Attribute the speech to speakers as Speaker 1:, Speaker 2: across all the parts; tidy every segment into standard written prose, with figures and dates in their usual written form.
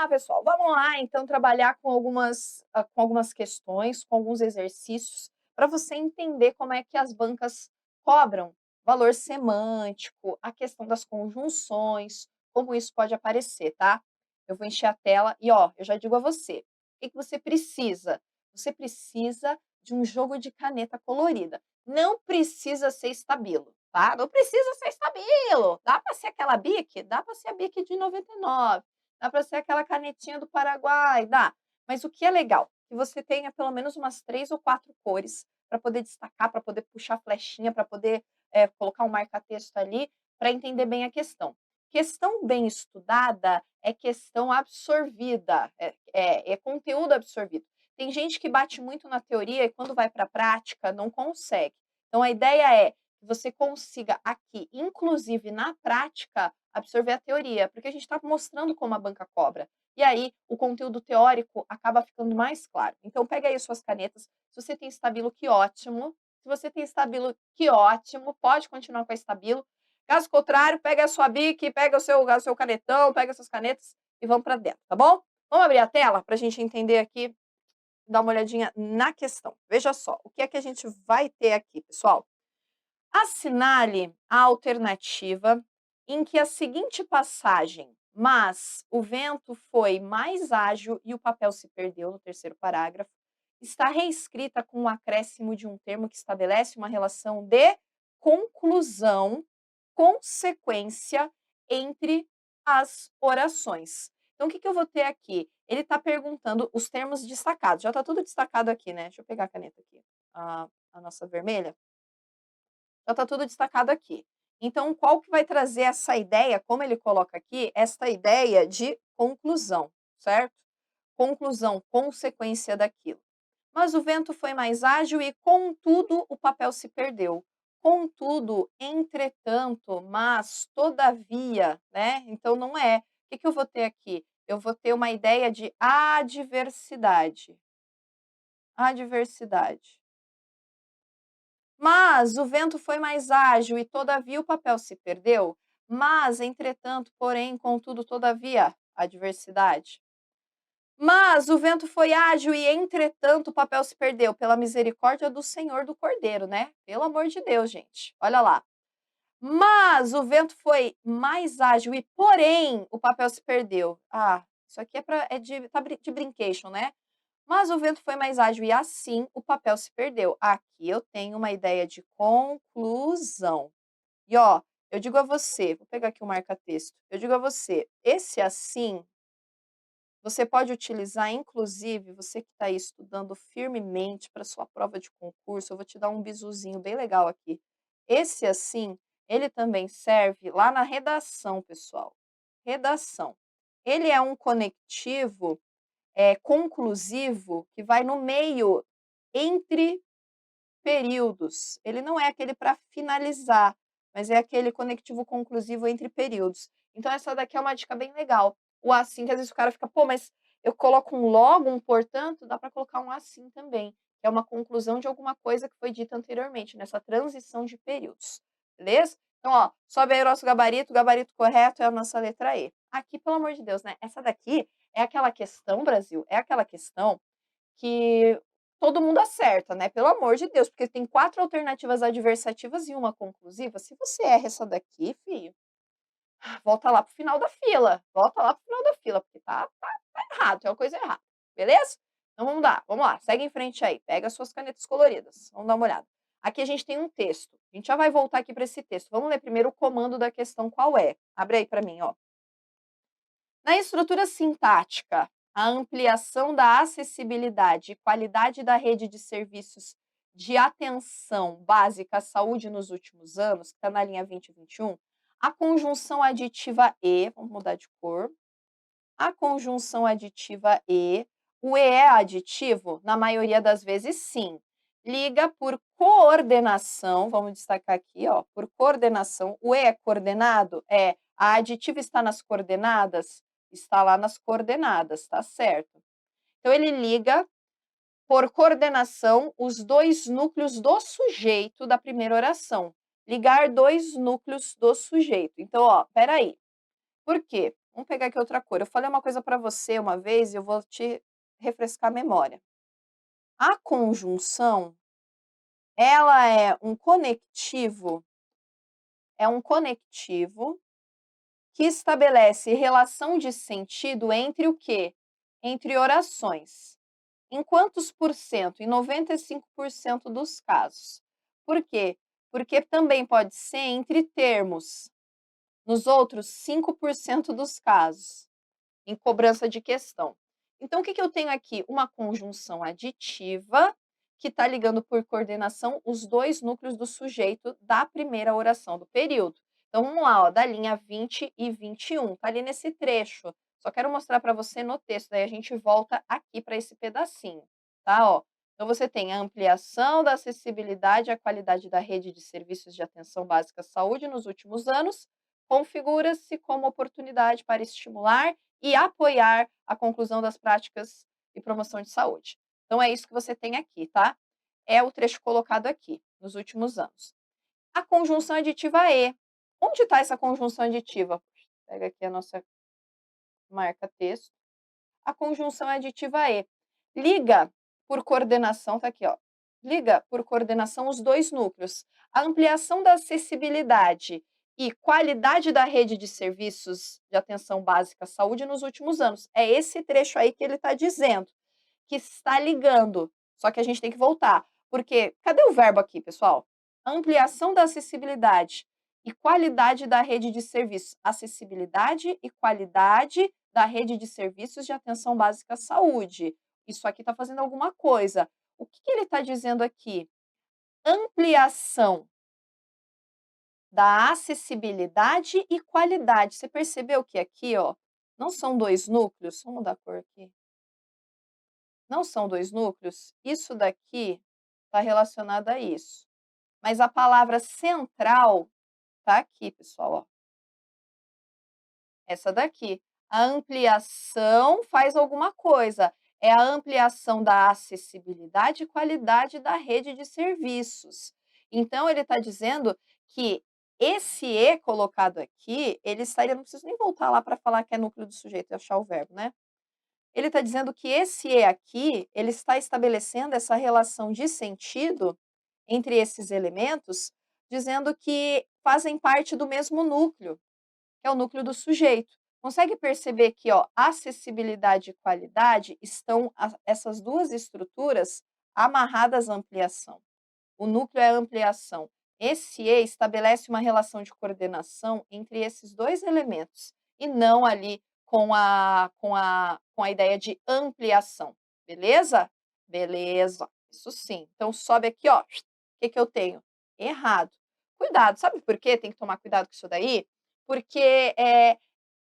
Speaker 1: lá, pessoal, vamos lá então trabalhar com algumas questões, com alguns exercícios, para você entender como é que as bancas cobram valor semântico, a questão das conjunções, como isso pode aparecer, tá? Eu vou encher a tela e, ó, eu já digo a você, o que que você precisa? Você precisa de um jogo de caneta colorida. Não precisa ser estabilo, tá? Não precisa ser estabilo. Dá para ser aquela Bic? Dá para ser a Bic de 99. Dá para ser aquela canetinha do Paraguai, dá. Mas o que é legal? Que você tenha pelo menos umas 3 ou 4 cores para poder destacar, para poder puxar flechinha, para poder colocar um marca-texto ali, para entender bem a questão. Questão bem estudada é questão absorvida, é conteúdo absorvido. Tem gente que bate muito na teoria e quando vai para a prática não consegue. Então a ideia é que você consiga aqui, inclusive na prática, absorver a teoria, porque a gente está mostrando como a banca cobra. E aí o conteúdo teórico acaba ficando mais claro. Então pega aí suas canetas. Se você tem estabilo, que ótimo. Se você tem estabilo, que ótimo. Pode continuar com a estabilo. Caso contrário, pega a sua bic, pega o seu canetão, pega suas canetas e vamos para dentro, tá bom? Vamos abrir a tela para a gente entender aqui, dar uma olhadinha na questão. Veja só, o que é que a gente vai ter aqui, pessoal? Assinale a alternativa em que a seguinte passagem, mas o vento foi mais ágil e o papel se perdeu, no terceiro parágrafo, está reescrita com o acréscimo de um termo que estabelece uma relação de conclusão, consequência entre as orações. Então, o que eu vou ter aqui? Ele está perguntando os termos destacados. Já está tudo destacado aqui, né? Deixa eu pegar a caneta aqui, a nossa vermelha. Já está tudo destacado aqui. Então, qual que vai trazer essa ideia, como ele coloca aqui, essa ideia de conclusão, certo? Conclusão, consequência daquilo. Mas o vento foi mais ágil e, contudo, o papel se perdeu. Contudo, entretanto, mas, todavia, né? Então, não é. O que eu vou ter aqui? Eu vou ter uma ideia de adversidade. Adversidade. Mas o vento foi mais ágil e, todavia, o papel se perdeu. Mas, entretanto, porém, contudo, todavia, adversidade. Mas o vento foi ágil e, entretanto, o papel se perdeu, pela misericórdia do Senhor do Cordeiro, né? Pelo amor de Deus, gente. Olha lá. Mas o vento foi mais ágil e, porém, o papel se perdeu. Ah, isso aqui de brincation, né? Mas o vento foi mais ágil e, assim, o papel se perdeu. Aqui eu tenho uma ideia de conclusão. E, ó, eu digo a você, vou pegar aqui o marca-texto. Eu digo a você, esse assim você pode utilizar, inclusive, você que está aí estudando firmemente para sua prova de concurso, eu vou te dar um bisuzinho bem legal aqui. Esse assim, ele também serve lá na redação, pessoal. Redação. Ele é um conectivo conclusivo que vai no meio entre períodos. Ele não é aquele para finalizar, mas é aquele conectivo conclusivo entre períodos. Então essa daqui é uma dica bem legal. O assim, que às vezes o cara fica: "Pô, mas eu coloco um logo, um portanto", dá para colocar um assim também, que é uma conclusão de alguma coisa que foi dita anteriormente, nessa transição de períodos, beleza? Então, ó, sobe aí o nosso gabarito, o gabarito correto é a nossa letra E. Aqui, pelo amor de Deus, né, essa daqui é aquela questão, Brasil, é aquela questão que todo mundo acerta, né, pelo amor de Deus, porque tem 4 alternativas adversativas e uma conclusiva. Se você erra essa daqui, filho, volta lá para o final da fila, volta lá para o final da fila, porque tá errado, tem uma coisa errada, beleza? Então vamos lá, segue em frente aí, pega as suas canetas coloridas, vamos dar uma olhada. Aqui a gente tem um texto, a gente já vai voltar aqui para esse texto, vamos ler primeiro o comando da questão qual é. Abre aí para mim, ó. Na estrutura sintática, a ampliação da acessibilidade e qualidade da rede de serviços de atenção básica à saúde nos últimos anos, que está na linha 20 e 21, a conjunção aditiva e, vamos mudar de cor, a conjunção aditiva e, o e é aditivo? Na maioria das vezes, sim. Liga por coordenação, vamos destacar aqui, ó, por coordenação. O e é coordenado? É. A aditiva está nas coordenadas? Está lá nas coordenadas, tá certo. Então, ele liga por coordenação os dois núcleos do sujeito da primeira oração. Ligar dois núcleos do sujeito. Então, ó, peraí. Por quê? Vamos pegar aqui outra cor. Eu falei uma coisa para você uma vez e eu vou te refrescar a memória. A conjunção, ela é um conectivo que estabelece relação de sentido entre o quê? Entre orações. Em quantos por cento? Em 95% dos casos. Por quê? Porque também pode ser entre termos, nos outros 5% dos casos, em cobrança de questão. Então, o que eu tenho aqui? Uma conjunção aditiva que está ligando por coordenação os dois núcleos do sujeito da primeira oração do período. Então, vamos lá, ó, da linha 20 e 21, está ali nesse trecho. Só quero mostrar para você no texto, daí a gente volta aqui para esse pedacinho, tá? Ó. Então, você tem a ampliação da acessibilidade à qualidade da rede de serviços de atenção básica à saúde nos últimos anos, configura-se como oportunidade para estimular e apoiar a conclusão das práticas e promoção de saúde. Então é isso que você tem aqui, tá? É o trecho colocado aqui, nos últimos anos. A conjunção aditiva E. Onde está essa conjunção aditiva? Pega aqui a nossa marca texto. A conjunção aditiva E. Liga por coordenação, tá aqui, ó. Liga por coordenação os dois núcleos. A ampliação da acessibilidade e qualidade da rede de serviços de atenção básica à saúde nos últimos anos. É esse trecho aí que ele está dizendo, que está ligando. Só que a gente tem que voltar, porque cadê o verbo aqui, pessoal? Ampliação da acessibilidade e qualidade da rede de serviços. Acessibilidade e qualidade da rede de serviços de atenção básica à saúde. Isso aqui está fazendo alguma coisa. O que ele está dizendo aqui? Ampliação da acessibilidade e qualidade. Você percebeu que aqui, ó, não são dois núcleos? Vamos mudar a cor aqui. Não são dois núcleos? Isso daqui está relacionado a isso. Mas a palavra central está aqui, pessoal, ó. Essa daqui. A ampliação faz alguma coisa. É a ampliação da acessibilidade e qualidade da rede de serviços. Então, ele está dizendo que esse E colocado aqui, ele estaria, não preciso nem voltar lá para falar que é núcleo do sujeito e achar o verbo, né? Ele está dizendo que esse E aqui, ele está estabelecendo essa relação de sentido entre esses elementos, dizendo que fazem parte do mesmo núcleo, que é o núcleo do sujeito. Consegue perceber que, ó, acessibilidade e qualidade estão essas duas estruturas amarradas à ampliação. O núcleo é a ampliação. Esse E estabelece uma relação de coordenação entre esses dois elementos e não ali com a ideia de ampliação. Beleza? Beleza. Isso sim. Então sobe aqui, ó. O que eu tenho? Errado. Cuidado, sabe por quê? Tem que tomar cuidado com isso daí? Porque é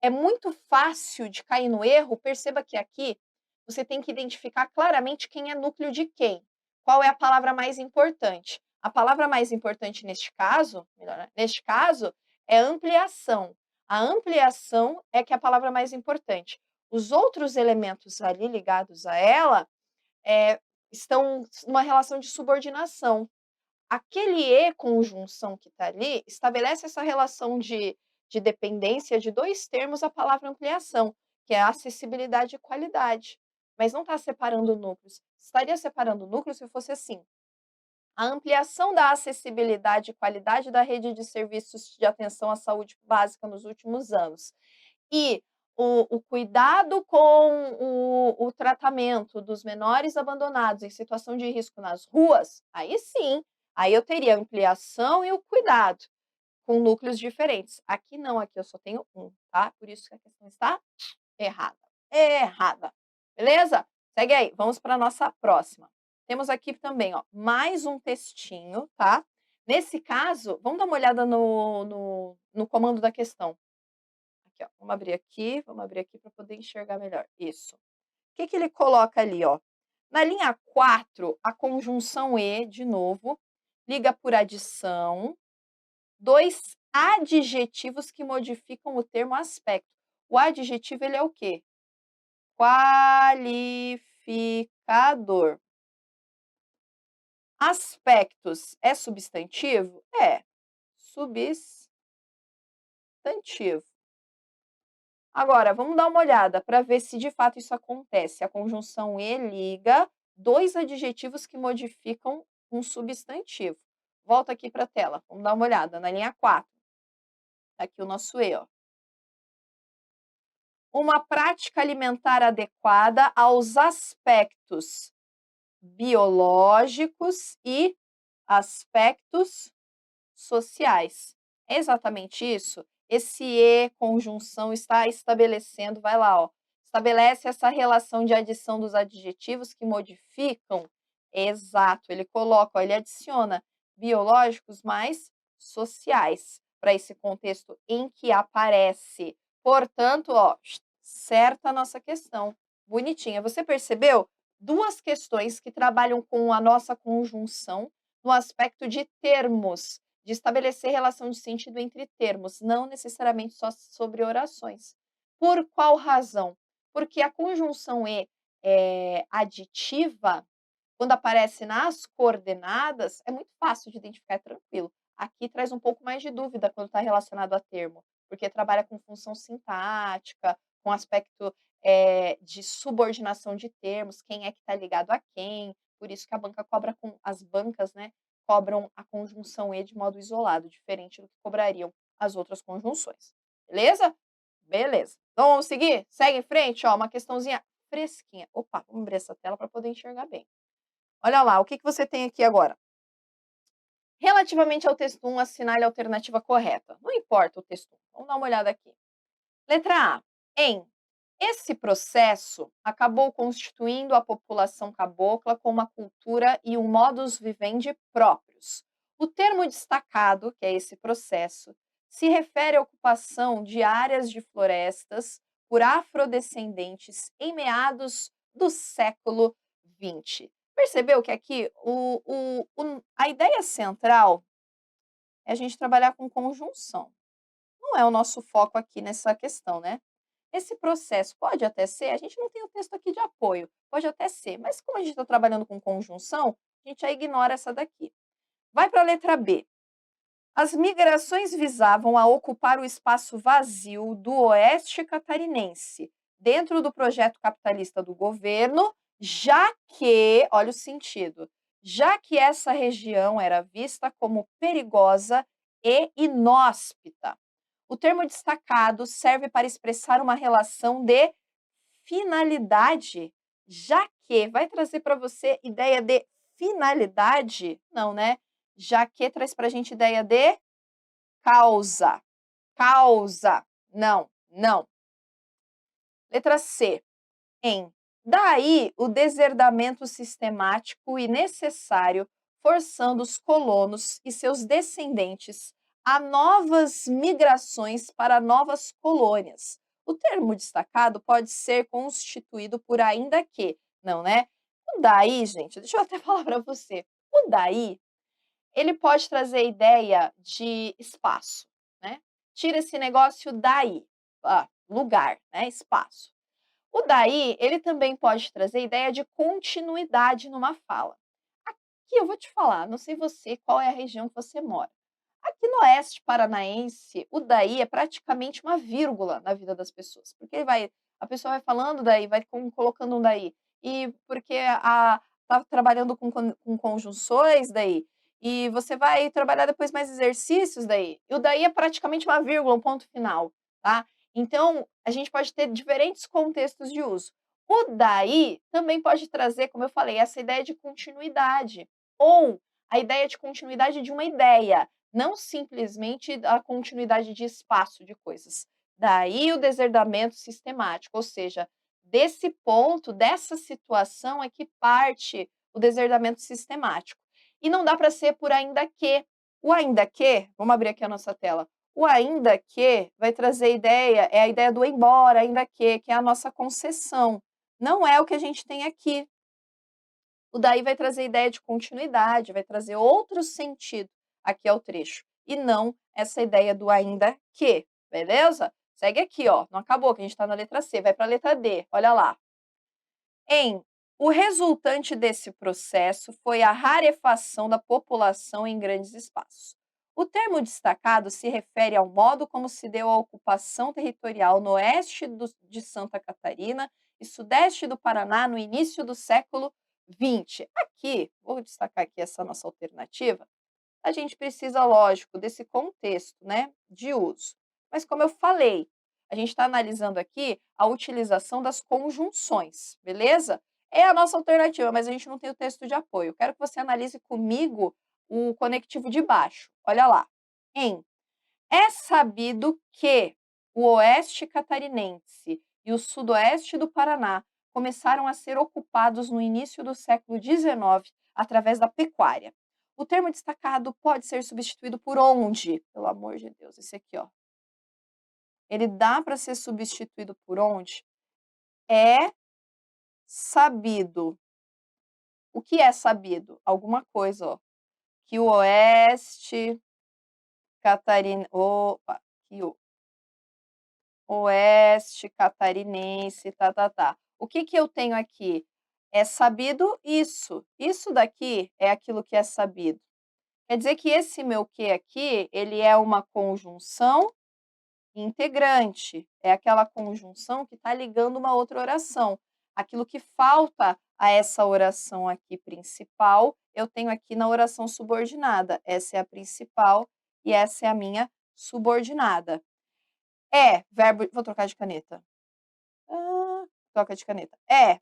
Speaker 1: muito fácil de cair no erro. Perceba que aqui você tem que identificar claramente quem é núcleo de quem. Qual é a palavra mais importante? A palavra mais importante neste caso, melhor, né? Neste caso, é ampliação. A ampliação é que é a palavra mais importante. Os outros elementos ali ligados a ela estão numa relação de subordinação. Aquele E conjunção que está ali estabelece essa relação de dependência de dois termos a palavra ampliação, que é acessibilidade e qualidade. Mas não está separando núcleos. Estaria separando núcleos se fosse assim. A ampliação da acessibilidade e qualidade da rede de serviços de atenção à saúde básica nos últimos anos. E o cuidado com o tratamento dos menores abandonados em situação de risco nas ruas, aí sim, aí eu teria a ampliação e o cuidado, com núcleos diferentes. Aqui não, aqui eu só tenho um, tá? Por isso que a questão está errada. Errada. Beleza? Segue aí, vamos para a nossa próxima. Temos aqui também, ó, mais um textinho, tá? Nesse caso, vamos dar uma olhada no comando da questão. Aqui, ó, vamos abrir aqui para poder enxergar melhor. Isso. O que ele coloca ali, ó? Na linha 4, a conjunção E, de novo, liga por adição, dois adjetivos que modificam o termo aspecto. O adjetivo, ele é o quê? Qualificador. Aspectos é substantivo? É. Substantivo. Agora, vamos dar uma olhada para ver se de fato isso acontece. A conjunção e liga dois adjetivos que modificam um substantivo. Volta aqui para a tela, vamos dar uma olhada na linha 4. Tá aqui o nosso E, ó. Uma prática alimentar adequada aos aspectos biológicos e aspectos sociais. É exatamente isso? Esse "e" conjunção está estabelecendo, vai lá, ó, estabelece essa relação de adição dos adjetivos que modificam. Exato, ele coloca, ó, ele adiciona biológicos mais sociais para esse contexto em que aparece. Portanto, ó, certa a nossa questão. Bonitinha. Você percebeu? Duas questões que trabalham com a nossa conjunção no aspecto de termos, de estabelecer relação de sentido entre termos, não necessariamente só sobre orações. Por qual razão? Porque a conjunção "e" aditiva, quando aparece nas coordenadas, é muito fácil de identificar, é tranquilo. Aqui traz um pouco mais de dúvida quando está relacionado a termo, porque trabalha com função sintática, com aspecto, de subordinação de termos, quem é que está ligado a quem, por isso que a banca cobra com as bancas, né, cobram a conjunção "e" de modo isolado, diferente do que cobrariam as outras conjunções. Beleza? Beleza. Então vamos seguir? Segue em frente, ó, uma questãozinha fresquinha. Opa, vamos abrir essa tela para poder enxergar bem. Olha lá, o que que você tem aqui agora? Relativamente ao texto 1, assinale a alternativa correta. Não importa o texto 1, vamos dar uma olhada aqui. Letra A. Esse processo acabou constituindo a população cabocla com uma cultura e um modus vivendi próprios. O termo destacado, que é esse processo, se refere à ocupação de áreas de florestas por afrodescendentes em meados do século XX. Percebeu que aqui a ideia central é a gente trabalhar com conjunção. Não é o nosso foco aqui nessa questão, né? Esse processo pode até ser, a gente não tem o texto aqui de apoio, pode até ser, mas como a gente está trabalhando com conjunção, a gente já ignora essa daqui. Vai para a letra B. As migrações visavam a ocupar o espaço vazio do oeste catarinense, dentro do projeto capitalista do governo, já que, olha o sentido, já que essa região era vista como perigosa e inóspita. O termo destacado serve para expressar uma relação de finalidade, já que vai trazer para você ideia de finalidade? Não, né? Já que traz para a gente ideia de causa. Causa. Não, não. Letra C. Daí o deserdamento sistemático e necessário, forçando os colonos e seus descendentes a novas migrações para novas colônias. O termo destacado pode ser constituído por ainda que, não, né? O daí, gente, deixa eu até falar para você. O daí, ele pode trazer a ideia de espaço, né? Tira esse negócio daí, lugar, né? Espaço. O daí, ele também pode trazer ideia de continuidade numa fala. Aqui eu vou te falar, não sei você, qual é a região que você mora. Aqui no oeste paranaense, o daí é praticamente uma vírgula na vida das pessoas, porque a pessoa vai falando daí, vai colocando um daí, e porque tá trabalhando com conjunções daí, e você vai trabalhar depois mais exercícios daí, e o daí é praticamente uma vírgula, um ponto final, tá? Então, a gente pode ter diferentes contextos de uso. O daí também pode trazer, como eu falei, essa ideia de continuidade, ou a ideia de continuidade de uma ideia, não simplesmente a continuidade de espaço de coisas. Daí o deserdamento sistemático, ou seja, desse ponto, dessa situação é que parte o deserdamento sistemático. E não dá para ser por ainda que. O ainda que, vamos abrir aqui a nossa tela. O ainda que vai trazer ideia, é a ideia do embora, ainda que é a nossa concessão. Não é o que a gente tem aqui. O daí vai trazer ideia de continuidade, vai trazer outro sentido aqui ao trecho, e não essa ideia do ainda que, beleza? Segue aqui, ó, não acabou, que a gente está na letra C, vai para a letra D, olha lá. O resultante desse processo foi a rarefação da população em grandes espaços. O termo destacado se refere ao modo como se deu a ocupação territorial no oeste de Santa Catarina e sudeste do Paraná no início do século XX. Aqui, vou destacar aqui essa nossa alternativa, a gente precisa, lógico, desse contexto, né, de uso. Mas como eu falei, a gente está analisando aqui a utilização das conjunções, beleza? É a nossa alternativa, mas a gente não tem o texto de apoio. Quero que você analise comigo o conectivo de baixo. Olha lá. Em é sabido que o oeste catarinense e o sudoeste do Paraná começaram a ser ocupados no início do século XIX através da pecuária. O termo destacado pode ser substituído por onde? Pelo amor de Deus, esse aqui, ó. Ele dá para ser substituído por onde? É sabido. O que é sabido? Alguma coisa, ó. Que o oeste catarinense. Opa, que o oeste catarinense, tá. O que que eu tenho aqui? É sabido isso. Isso daqui é aquilo que é sabido. Quer dizer que esse meu que aqui, ele é uma conjunção integrante. É aquela conjunção que está ligando uma outra oração. Aquilo que falta a essa oração aqui principal, eu tenho aqui na oração subordinada. Essa é a principal e essa é a minha subordinada. É verbo. Vou trocar de caneta. Troca de caneta. É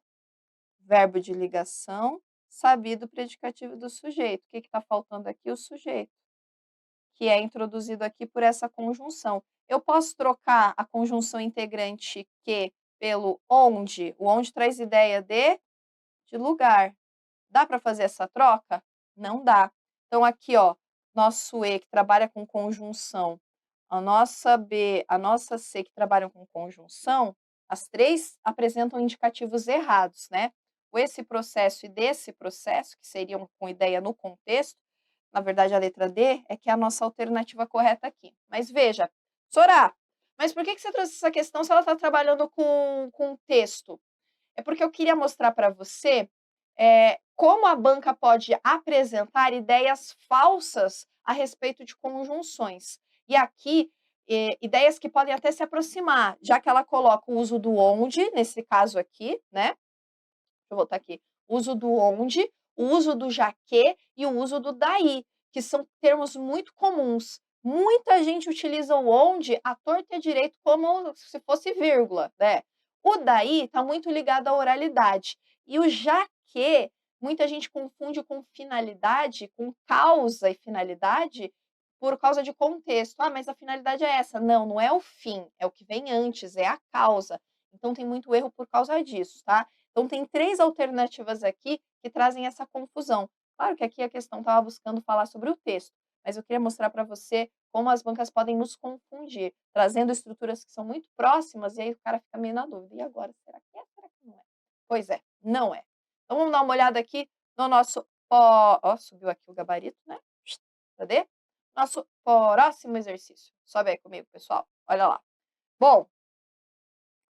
Speaker 1: verbo de ligação, sabido predicativo do sujeito. O que está faltando aqui? O sujeito, que é introduzido aqui por essa conjunção. Eu posso trocar a conjunção integrante que pelo onde. O onde traz ideia de lugar. Dá para fazer essa troca? Não dá. Então, aqui, ó, nosso E, que trabalha com conjunção, a nossa B, a nossa C, que trabalham com conjunção, as três apresentam indicativos errados, né? O esse processo e desse processo, que seriam com ideia no contexto, na verdade, a letra D é que é a nossa alternativa correta aqui. Mas veja, Sorá, mas por que você trouxe essa questão se ela está trabalhando com texto? É porque eu queria mostrar para você como a banca pode apresentar ideias falsas a respeito de conjunções. E aqui, ideias que podem até se aproximar, já que ela coloca o uso do onde, nesse caso aqui, né? Deixa eu voltar aqui. O uso do onde, o uso do já que e o uso do daí, que são termos muito comuns. Muita gente utiliza o onde à torta e à direito como se fosse vírgula, né? O daí está muito ligado à oralidade. E o já que, muita gente confunde com finalidade, com causa e finalidade, por causa de contexto. Ah, mas a finalidade é essa. Não, não é o fim, é o que vem antes, é a causa. Então tem muito erro por causa disso, tá? Então tem 3 alternativas aqui que trazem essa confusão. Claro que aqui a questão estava buscando falar sobre o texto, mas eu queria mostrar para você como as bancas podem nos confundir, trazendo estruturas que são muito próximas, e aí o cara fica meio na dúvida: "E agora, será que é? Será que não é?". Pois é, não é. Então vamos dar uma olhada aqui no nosso ó, subiu aqui o gabarito, né. Cadê? Nosso próximo exercício. Sobe aí comigo, pessoal. Olha lá. Bom,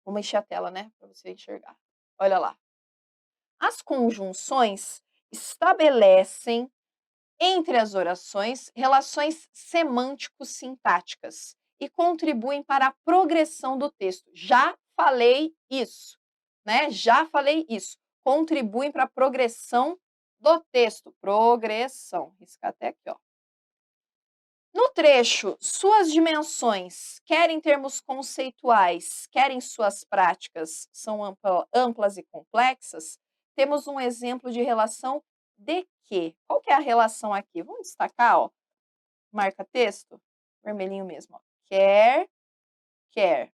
Speaker 1: vamos encher a tela, né, para você enxergar. Olha lá. As conjunções estabelecem entre as orações relações semântico-sintáticas e contribuem para a progressão do texto. Já falei isso, né? Já falei isso. Contribuem para a progressão do texto. Progressão. Riscar até aqui, ó. No trecho, suas dimensões, quer em termos conceituais, quer em suas práticas, são amplas e complexas, temos um exemplo de relação de quê? Qual que é a relação aqui? Vamos destacar, ó, marca texto, vermelhinho mesmo, ó. Quer, quer.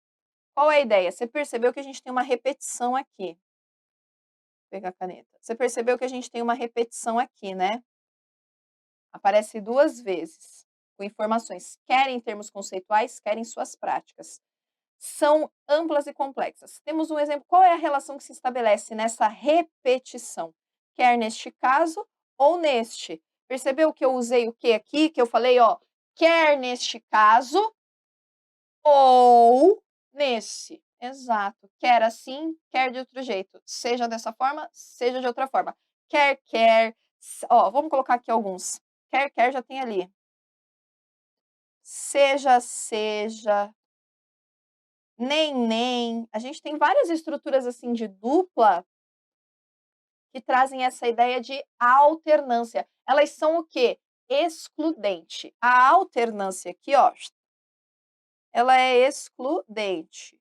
Speaker 1: Qual é a ideia? Você percebeu que a gente tem uma repetição aqui. Vou pegar a caneta. Você percebeu que a gente tem uma repetição aqui, né? Aparece 2 vezes, com informações, quer em termos conceituais, quer em suas práticas. São amplas e complexas. Temos um exemplo, qual é a relação que se estabelece nessa repetição? Quer neste caso ou neste. Percebeu que eu usei o que aqui? Que eu falei, ó, quer neste caso ou nesse. Exato. Quer assim, quer de outro jeito. Seja dessa forma, seja de outra forma. Quer, quer. Ó, vamos colocar aqui alguns. Quer, quer já tem ali. seja, seja, nem, nem. A gente tem várias estruturas assim de dupla que trazem essa ideia de alternância. Elas são o quê? Excludente. A alternância aqui, ó, ela é excludente.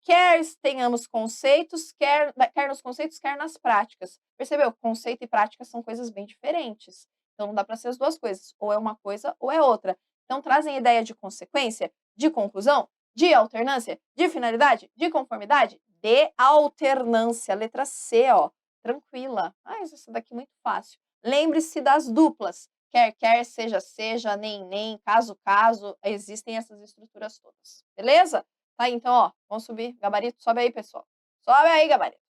Speaker 1: Quer tenhamos conceitos, quer nos conceitos, quer nas práticas. Percebeu? Conceito e prática são coisas bem diferentes. Então não dá para ser as duas coisas. Ou é uma coisa ou é outra. Então trazem ideia de consequência, de conclusão, de alternância, de finalidade, de conformidade, de alternância. Letra C, ó. Tranquila. Ah, isso daqui é muito fácil. Lembre-se das duplas. Quer, quer, seja, seja, nem, nem, caso, caso. Existem essas estruturas todas. Beleza? Tá aí, então, ó, vamos subir. Gabarito, sobe aí, pessoal. Sobe aí, gabarito.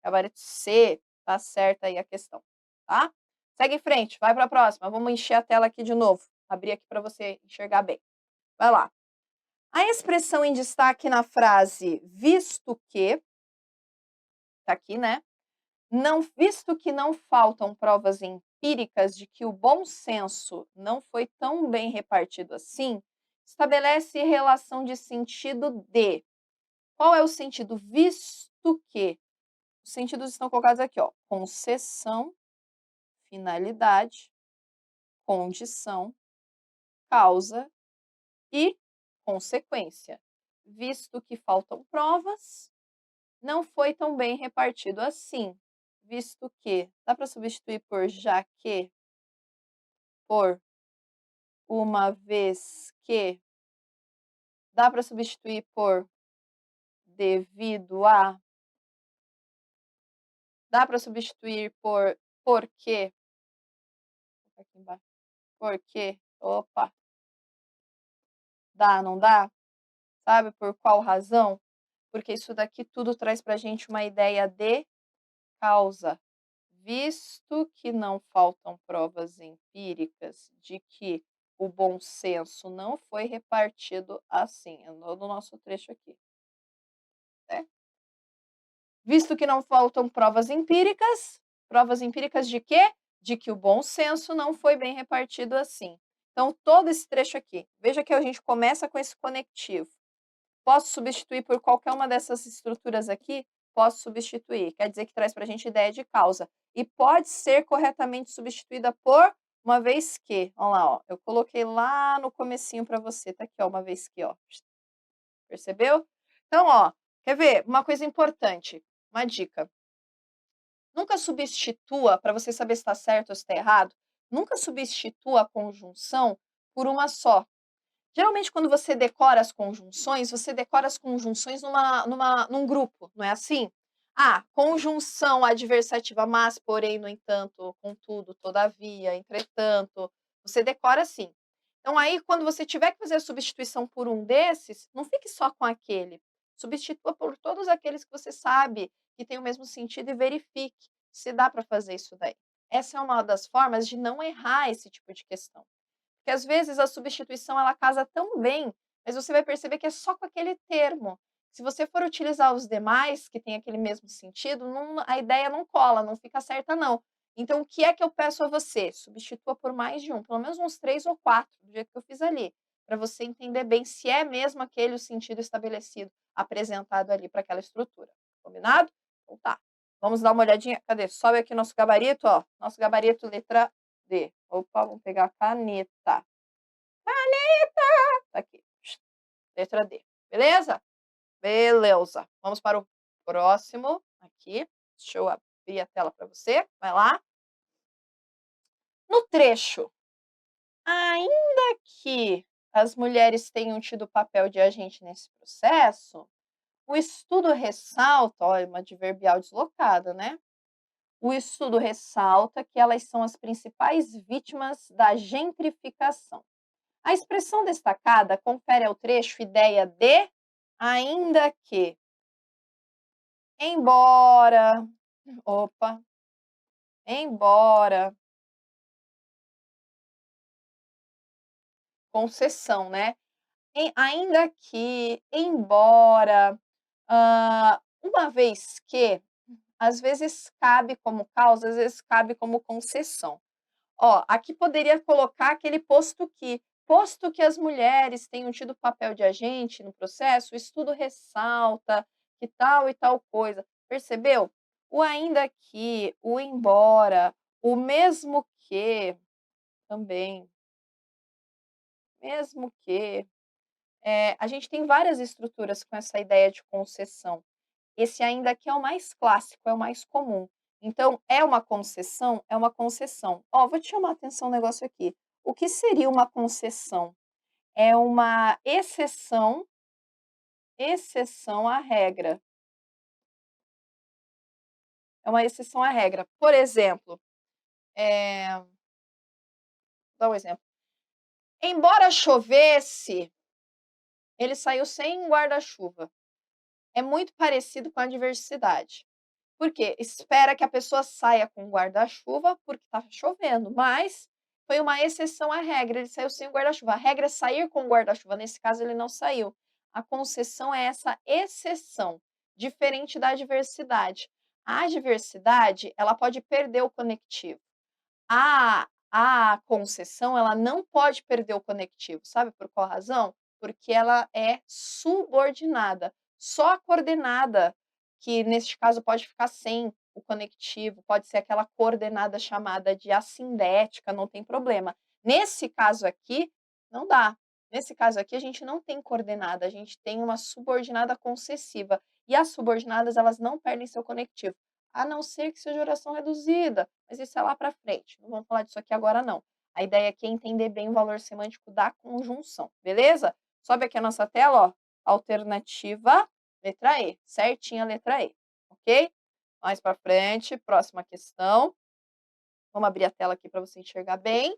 Speaker 1: Gabarito C, tá certa aí a questão, tá? Segue em frente, vai para a próxima. Vamos encher a tela aqui de novo. Abrir aqui para você enxergar bem. Vai lá. A expressão em destaque na frase visto que, tá aqui, né? Não, visto que não faltam provas empíricas de que o bom senso não foi tão bem repartido assim, estabelece relação de sentido de. Qual é o sentido? Visto que. Os sentidos estão colocados aqui, ó. Concessão, finalidade, condição, causa e consequência. Visto que faltam provas, não foi tão bem repartido assim. Visto que. Dá para substituir por já que, por uma vez que. Dá para substituir por devido a. Dá para substituir por porque. Aqui embaixo. Porque. Opa. Dá, não dá? Sabe por qual razão? Porque isso daqui tudo traz para a gente uma ideia de causa. Visto que não faltam provas empíricas de que o bom senso não foi repartido assim, é no nosso trecho aqui. Né? Visto que não faltam provas empíricas de quê? De que o bom senso não foi bem repartido assim. Então, todo esse trecho aqui, veja que a gente começa com esse conectivo. Posso substituir por qualquer uma dessas estruturas aqui? Posso substituir. Quer dizer que traz para a gente ideia de causa. E pode ser corretamente substituída por uma vez que. Olha lá, ó. Eu coloquei lá no comecinho para você. Tá aqui, ó, uma vez que, ó. Percebeu? Então, ó, quer ver? Uma coisa importante, uma dica. Nunca substitua, para você saber se está certo ou se está errado, nunca substitua a conjunção por uma só. Geralmente, quando você decora as conjunções, você decora as conjunções num grupo, não é assim? Ah, conjunção adversativa, mas, porém, no entanto, contudo, todavia, entretanto. Você decora assim. Então, aí, quando você tiver que fazer a substituição por um desses, não fique só com aquele. Substitua por todos aqueles que você sabe que tem o mesmo sentido e verifique se dá para fazer isso daí. Essa é uma das formas de não errar esse tipo de questão. Porque às vezes a substituição ela casa tão bem, mas você vai perceber que é só com aquele termo. Se você for utilizar os demais, que tem aquele mesmo sentido, a ideia não cola, não fica certa não. Então o que é que eu peço a você? Substitua por mais de um, pelo menos uns 3 ou 4, do jeito que eu fiz ali, para você entender bem se é mesmo aquele o sentido estabelecido, apresentado ali para aquela estrutura. Combinado? Então tá. Vamos dar uma olhadinha. Cadê? Sobe aqui nosso gabarito, ó. Nosso gabarito letra D. Opa, vamos pegar a caneta. Caneta! Tá aqui. Letra D. Beleza? Beleza. Vamos para o próximo. Aqui. Deixa eu abrir a tela para você. Vai lá. No trecho. Ainda que as mulheres tenham tido o papel de agente nesse processo, o estudo ressalta, olha, uma adverbial deslocada, né? O estudo ressalta que elas são as principais vítimas da gentrificação. A expressão destacada confere ao trecho ideia de ainda que. Embora, opa, embora, concessão, né? Ainda que, embora, uma vez que, às vezes cabe como causa, às vezes cabe como concessão. Ó, aqui poderia colocar aquele posto que, posto que as mulheres tenham tido papel de agente no processo, o estudo ressalta que tal e tal coisa. Percebeu? O ainda que, o embora, o mesmo que também, mesmo que. A gente tem várias estruturas com essa ideia de concessão. Esse ainda que é o mais clássico, é o mais comum. Então, é uma concessão? É uma concessão. Ó, vou te chamar a atenção um negócio aqui. O que seria uma concessão? É uma exceção à regra. É uma exceção à regra. Por exemplo, vou dar um exemplo. Embora chovesse, ele saiu sem guarda-chuva. É muito parecido com a diversidade. Por quê? Espera que a pessoa saia com guarda-chuva, porque estava chovendo, mas foi uma exceção à regra, ele saiu sem o guarda-chuva. A regra é sair com o guarda-chuva, nesse caso ele não saiu. A concessão é essa exceção, diferente da diversidade. A diversidade, ela pode perder o conectivo. A concessão, ela não pode perder o conectivo, sabe por qual razão? Porque ela é subordinada. Só a coordenada, que neste caso pode ficar sem o conectivo, pode ser aquela coordenada chamada de assindética, não tem problema. Nesse caso aqui, não dá. Nesse caso aqui, a gente não tem coordenada, a gente tem uma subordinada concessiva. E as subordinadas, elas não perdem seu conectivo. A não ser que seja oração reduzida, mas isso é lá para frente, não vamos falar disso aqui agora não. A ideia aqui é entender bem o valor semântico da conjunção, beleza? Sobe aqui a nossa tela, ó, alternativa, letra E, certinha a letra E, ok? Mais para frente, próxima questão. Vamos abrir a tela aqui para você enxergar bem,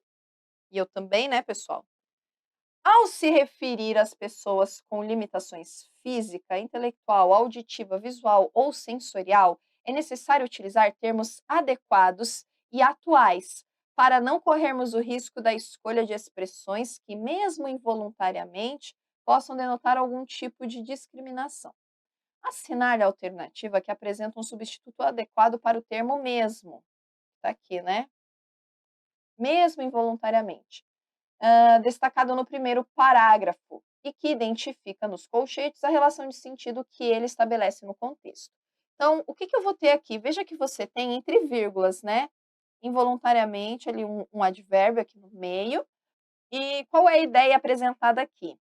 Speaker 1: e eu também, né, pessoal? Ao se referir às pessoas com limitações física, intelectual, auditiva, visual ou sensorial, é necessário utilizar termos adequados e atuais para não corrermos o risco da escolha de expressões que, mesmo involuntariamente, possam denotar algum tipo de discriminação. Assinale a alternativa que apresenta um substituto adequado para o termo mesmo. Está aqui, né? Mesmo involuntariamente, destacado no primeiro parágrafo, e que identifica nos colchetes a relação de sentido que ele estabelece no contexto. Então, o que, que eu vou ter aqui? Veja que você tem entre vírgulas, né? Involuntariamente, ali um advérbio aqui no meio. E qual é a ideia apresentada aqui?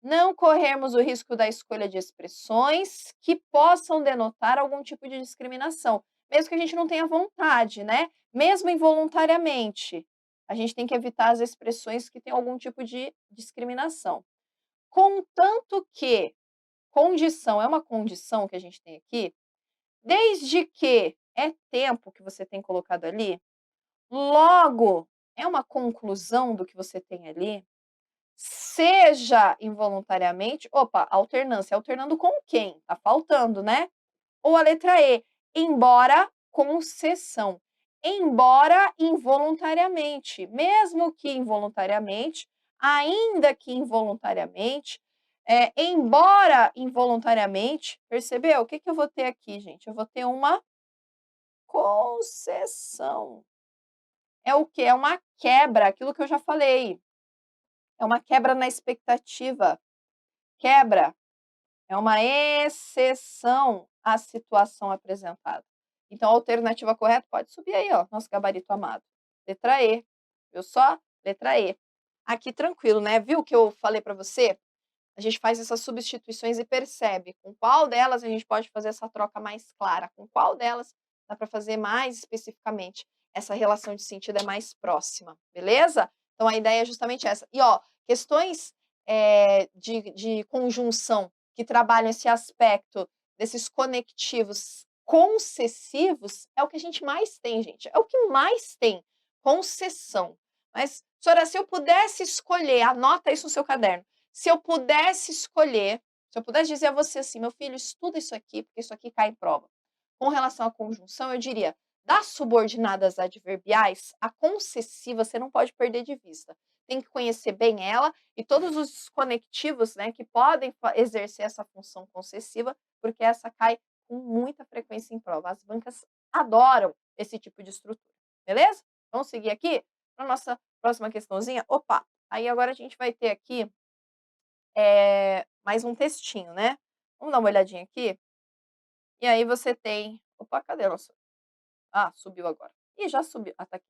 Speaker 1: Não corrermos o risco da escolha de expressões que possam denotar algum tipo de discriminação, mesmo que a gente não tenha vontade, né? Mesmo involuntariamente, a gente tem que evitar as expressões que têm algum tipo de discriminação. Contanto que condição é uma condição que a gente tem aqui, desde que é tempo que você tem colocado ali, logo é uma conclusão do que você tem ali, seja involuntariamente, opa, alternância, alternando com quem? Tá faltando, né? Ou a letra E, embora concessão. Embora involuntariamente, mesmo que involuntariamente, ainda que involuntariamente, embora involuntariamente, percebeu? O que, que eu vou ter aqui, gente? Eu vou ter uma concessão. É o que? É uma quebra, aquilo que eu já falei. É uma quebra na expectativa. Quebra é uma exceção à situação apresentada. Então, a alternativa correta pode subir aí, ó, nosso gabarito amado. Letra E. Viu só? Letra E. Aqui tranquilo, né? Viu o que eu falei para você? A gente faz essas substituições e percebe com qual delas a gente pode fazer essa troca mais clara, com qual delas dá para fazer mais especificamente. Essa relação de sentido é mais próxima, beleza? Então, a ideia é justamente essa. E, ó, questões de conjunção que trabalham esse aspecto desses conectivos concessivos é o que a gente mais tem, gente. É o que mais tem, concessão. Mas, senhora, se eu pudesse escolher, anota isso no seu caderno. Se eu pudesse escolher, se eu pudesse dizer a você assim, meu filho, estuda isso aqui, porque isso aqui cai em prova. Com relação à conjunção, eu diria, das subordinadas adverbiais, a concessiva você não pode perder de vista. Tem que conhecer bem ela e todos os conectivos, né, que podem exercer essa função concessiva, porque essa cai com muita frequência em prova. As bancas adoram esse tipo de estrutura, beleza? Vamos seguir aqui para a nossa próxima questãozinha. Opa, Aí agora a gente vai ter aqui, mais um textinho, né. Vamos dar uma olhadinha aqui? E aí você tem opa, cadê a nossa ah, subiu agora. Ih, já subiu. Ah, tá aqui.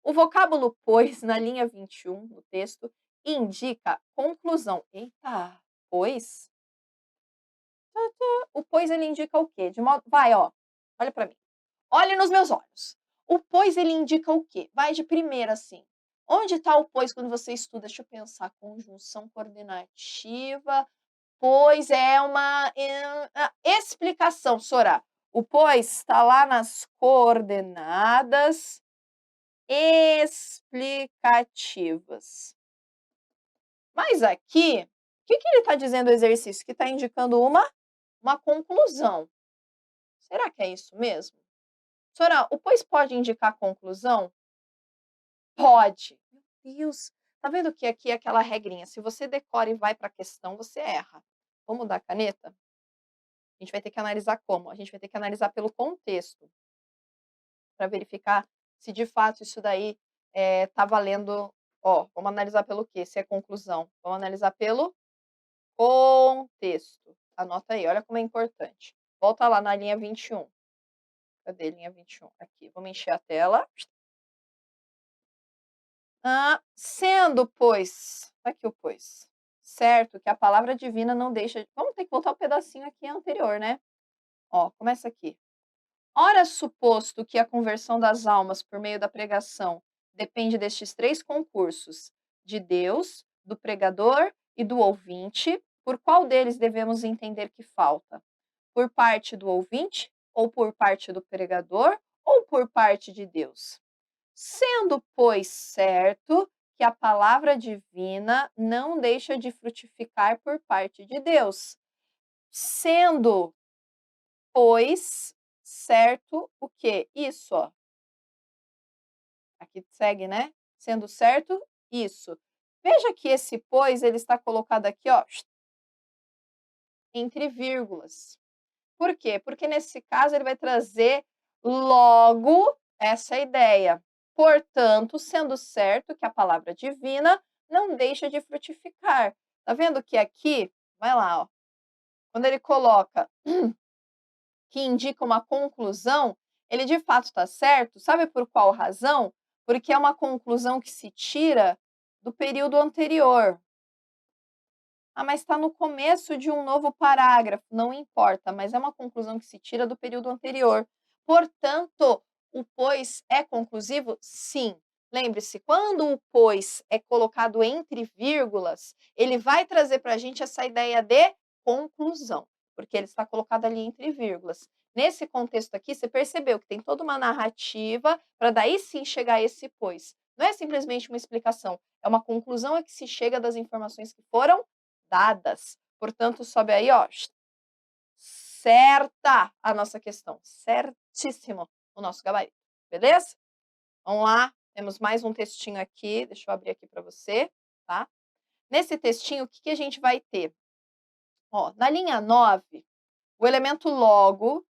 Speaker 1: O vocábulo pois, na linha 21 no texto, indica conclusão. Eita, pois? O pois ele indica o quê? De modo vai, ó, olha para mim. Olhe nos meus olhos. O pois ele indica o quê? Vai de primeira assim. Onde está o pois quando você estuda? Deixa eu pensar. Conjunção coordenativa. Pois é uma explicação, Sorá. O pois está lá nas coordenadas explicativas. Mas aqui, o que que ele está dizendo o exercício? Que está indicando uma conclusão. Será que é isso mesmo? Sorá, o pois pode indicar conclusão? Pode. Meu Deus, tá vendo que aqui é aquela regrinha, se você decora e vai para a questão, você erra. Vamos mudar a caneta? A gente vai ter que analisar como? A gente vai ter que analisar pelo contexto, para verificar se de fato isso daí, tá valendo ó, vamos analisar pelo quê? Se é conclusão. Vamos analisar pelo contexto. Anota aí, olha como é importante. Volta lá na linha 21. Cadê linha 21? Aqui, vamos encher a tela. Sendo, pois tá aqui o pois, certo que a palavra divina não deixa vamos ter que voltar o pedacinho aqui anterior, né. Ó, começa aqui. Ora, suposto que a conversão das almas por meio da pregação depende destes 3 concursos, de Deus, do pregador e do ouvinte, por qual deles devemos entender que falta? Por parte do ouvinte, ou por parte do pregador, ou por parte de Deus? Sendo, pois, certo que a palavra divina não deixa de frutificar por parte de Deus. Sendo, pois, certo o quê? Isso, ó. Aqui segue, né? Sendo certo, isso. Veja que esse pois, ele está colocado aqui, ó, entre vírgulas. Por quê? Porque nesse caso ele vai trazer logo essa ideia. Portanto, sendo certo que a palavra divina não deixa de frutificar. Tá vendo que aqui, vai lá, ó, quando ele coloca que indica uma conclusão, ele de fato está certo. Sabe por qual razão? Porque é uma conclusão que se tira do período anterior. Ah, mas está no começo de um novo parágrafo. Não importa, mas é uma conclusão que se tira do período anterior. Portanto, o pois é conclusivo? Sim. Lembre-se, quando o pois é colocado entre vírgulas, ele vai trazer para a gente essa ideia de conclusão, porque ele está colocado ali entre vírgulas. Nesse contexto aqui, você percebeu que tem toda uma narrativa para daí sim chegar a esse pois. Não é simplesmente uma explicação, é uma conclusão a que se chega das informações que foram dadas. Portanto, sobe aí, ó, certa a nossa questão, certíssimo o nosso gabarito, beleza? Vamos lá, temos mais um textinho aqui, deixa eu abrir aqui para você, tá? Nesse textinho, o que que a gente vai ter? Ó, na linha 9, o elemento logo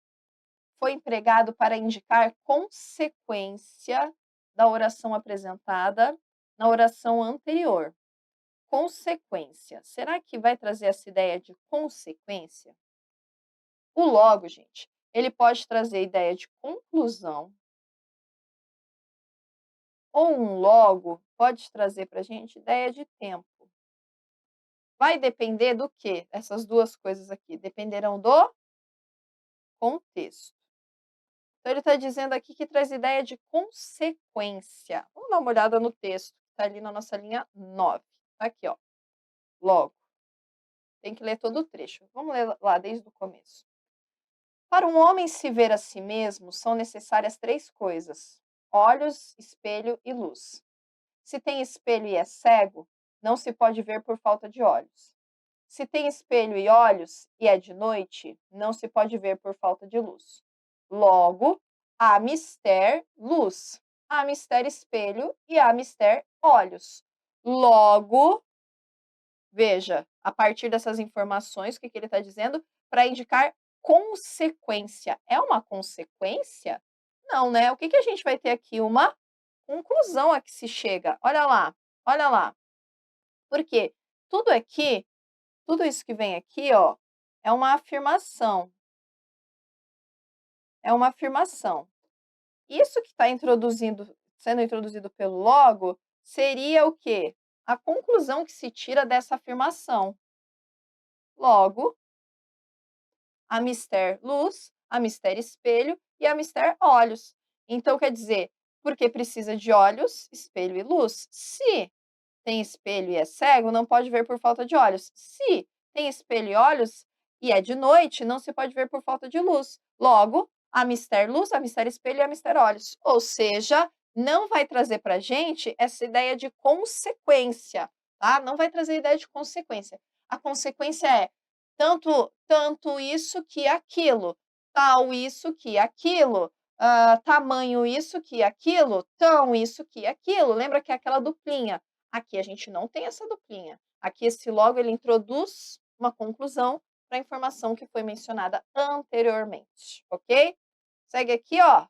Speaker 1: foi empregado para indicar consequência da oração apresentada na oração anterior. Consequência. Será que vai trazer essa ideia de consequência? O logo, gente, ele pode trazer a ideia de conclusão, ou um logo pode trazer para a gente ideia de tempo. Vai depender do quê? Essas duas coisas aqui dependerão do contexto. Então, ele está dizendo aqui que traz ideia de consequência. Vamos dar uma olhada no texto, que está ali na nossa linha 9. Tá aqui, ó. Logo. Tem que ler todo o trecho. Vamos ler lá desde o começo. Para um homem se ver a si mesmo, são necessárias 3 coisas: olhos, espelho e luz. Se tem espelho e é cego, não se pode ver por falta de olhos. Se tem espelho e olhos e é de noite, não se pode ver por falta de luz. Logo, há mister luz, há mister espelho e há mister olhos. Logo, veja, a partir dessas informações, o que que ele está dizendo? Para indicar consequência. É uma consequência? Não, né? O que que a gente vai ter aqui? Uma conclusão a que se chega. Olha lá, olha lá. Porque tudo aqui, tudo isso que vem aqui, ó, é uma afirmação. É uma afirmação. Isso que está sendo introduzido pelo logo, seria o quê? A conclusão que se tira dessa afirmação. Logo, a mister luz, a mister espelho e a mister olhos. Então, quer dizer, porque precisa de olhos, espelho e luz. Se tem espelho e é cego, não pode ver por falta de olhos. Se tem espelho e olhos e é de noite, não se pode ver por falta de luz. Logo, a mister luz, a mister espelho e a mister olhos. Ou seja, não vai trazer para a gente essa ideia de consequência, tá? Não vai trazer ideia de consequência. A consequência é tanto isso que aquilo, tal isso que aquilo, tamanho isso que aquilo, tão isso que aquilo. Lembra que é aquela duplinha. Aqui a gente não tem essa duplinha. Aqui esse logo ele introduz uma conclusão para a informação que foi mencionada anteriormente, ok? Segue aqui, ó.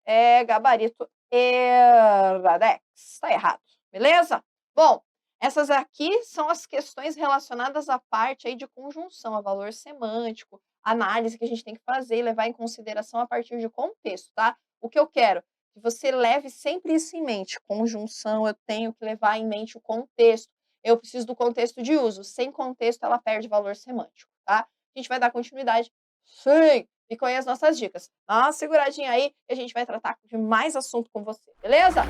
Speaker 1: É gabarito Iradex. Está errado, beleza? Bom, essas aqui são as questões relacionadas à parte aí de conjunção, a valor semântico, análise que a gente tem que fazer e levar em consideração a partir de contexto, tá? O que eu quero? Que você leve sempre isso em mente. Conjunção, eu tenho que levar em mente o contexto. Eu preciso do contexto de uso. Sem contexto, ela perde valor semântico, tá? A gente vai dar continuidade. Sim! Ficam aí as nossas dicas. Dá uma seguradinha aí e a gente vai tratar de mais assunto com você, beleza?